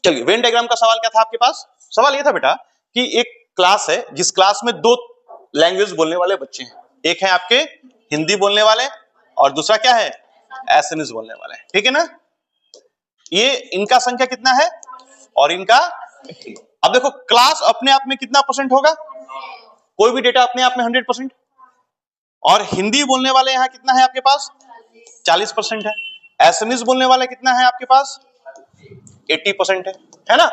चलिए, Venn diagram का सवाल क्या था आपके पास? सवाल ये था बेटा कि एक क्लास है जिस क्लास में दो लैंग्वेज बोलने वाले बच्चे हैं, एक है आपके हिंदी बोलने वाले और दूसरा क्या है, एसएमएस बोलने वाले, ठीक है ना। ये इनका संख्या कितना है और इनका, अब देखो क्लास अपने आप में कितना परसेंट होगा, कोई भी डेटा अपने आप में 100%, और हिंदी बोलने वाले यहां कितना है आपके पास, 40% है। एसएमएस बोलने वाले कितना है आपके पास, 80% है ना।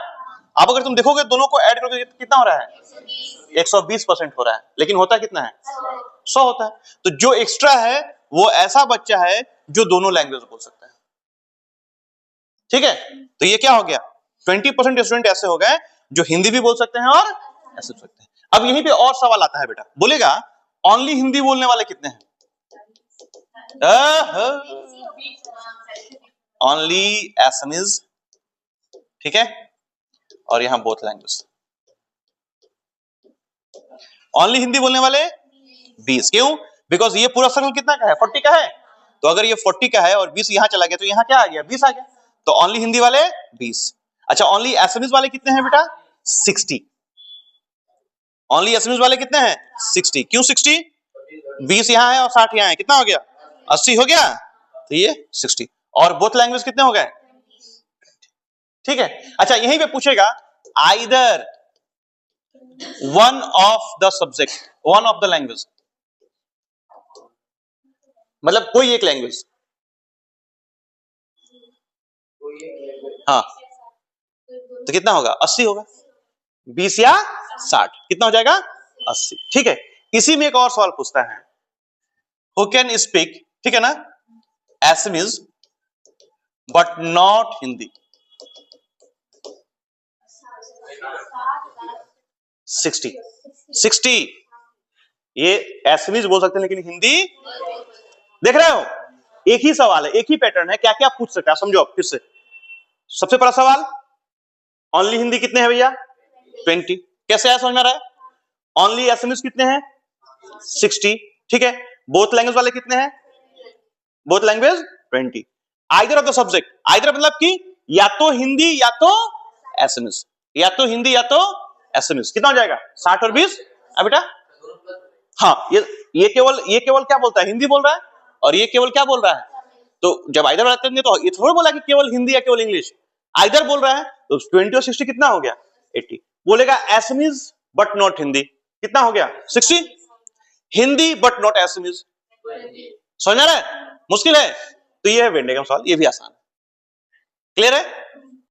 अब अगर तुम देखोगे दोनों को ऐड करोगे कितना हो रहा है, 120% हो रहा है, लेकिन होता कितना है, 100 होता है। तो जो एक्स्ट्रा है वो ऐसा बच्चा है जो दोनों लैंग्वेज बोल सकता है, ठीक है। तो ये क्या हो गया, 20% स्टूडेंट ऐसे हो गए जो हिंदी भी बोल सकते हैं और ऐसे सकते हैं। अब यहीं पे और सवाल आता है बेटा, बोलेगा ओनली हिंदी बोलने वाले कितने हैं, ओनली एसएमएस, ठीक है, और यहां बोथ लैंग्वेज। ओनली हिंदी बोलने वाले 20, क्यों, बिकॉज ये पूरा सर्कल कितना का है, 40 का है। तो अगर ये 40 का है और 20 यहां चला गया तो यहां क्या आ गया, 20 आ गया। तो ओनली हिंदी वाले 20। अच्छा, ओनली एसएमएस वाले कितने हैं बेटा, 60। ओनली एसएमएस वाले कितने हैं, 60। क्यों 60, 20 यहां है और 60 यहां है, कितना हो गया, 80 हो गया। तो ये 60, और बोथ लैंग्वेज कितने हो गए, ठीक है। अच्छा, यहीं पे पूछेगा either one of the subject, one of the language, मतलब कोई एक लैंग्वेज, हाँ, तो कितना होगा, 80 होगा, 20 या 60, कितना हो जाएगा, 80, ठीक है। इसी में एक और सवाल पूछता है, हु कैन स्पीक, ठीक है ना, एसएमएस बट नॉट हिंदी, 60, ये एसएमएस बोल सकते हैं लेकिन हिंदी, देख रहे हो, एक ही सवाल है, एक ही पैटर्न है, क्या क्या पूछ सकता है, समझो फिर से। सबसे पहला सवाल, ओनली हिंदी कितने हैं भैया, 20, कैसे आया समझ में आ रहा है। ओनली एसएमएस कितने हैं, 60, ठीक है। बोथ लैंग्वेज वाले कितने हैं, both language 20। Either of the subject, either मतलब कि या तो हिंदी या तो एसएमएस, या तो हिंदी या तो एसएमएस, कितना हो जाएगा, 60 और 20। अब बेटा हाँ, ये केवल क्या बोलता है, हिंदी बोल रहा है, और ये केवल क्या बोल रहा है, तो जब आइदर बताते हैं तो ये थोड़ा बोला कि केवल हिंदी या केवल इंग्लिश, आइदर बोल रहा है, तो 20 और 60 कितना हो गया, 80। बोलेगा एसएमएस बट नॉट हिंदी, कितना हो गया, 60। हिंदी बट नॉट एसएमएस, समझ आ रहा है, मुश्किल है। तो ये है वेन डायग्राम सवाल, ये भी आसान है, क्लियर है।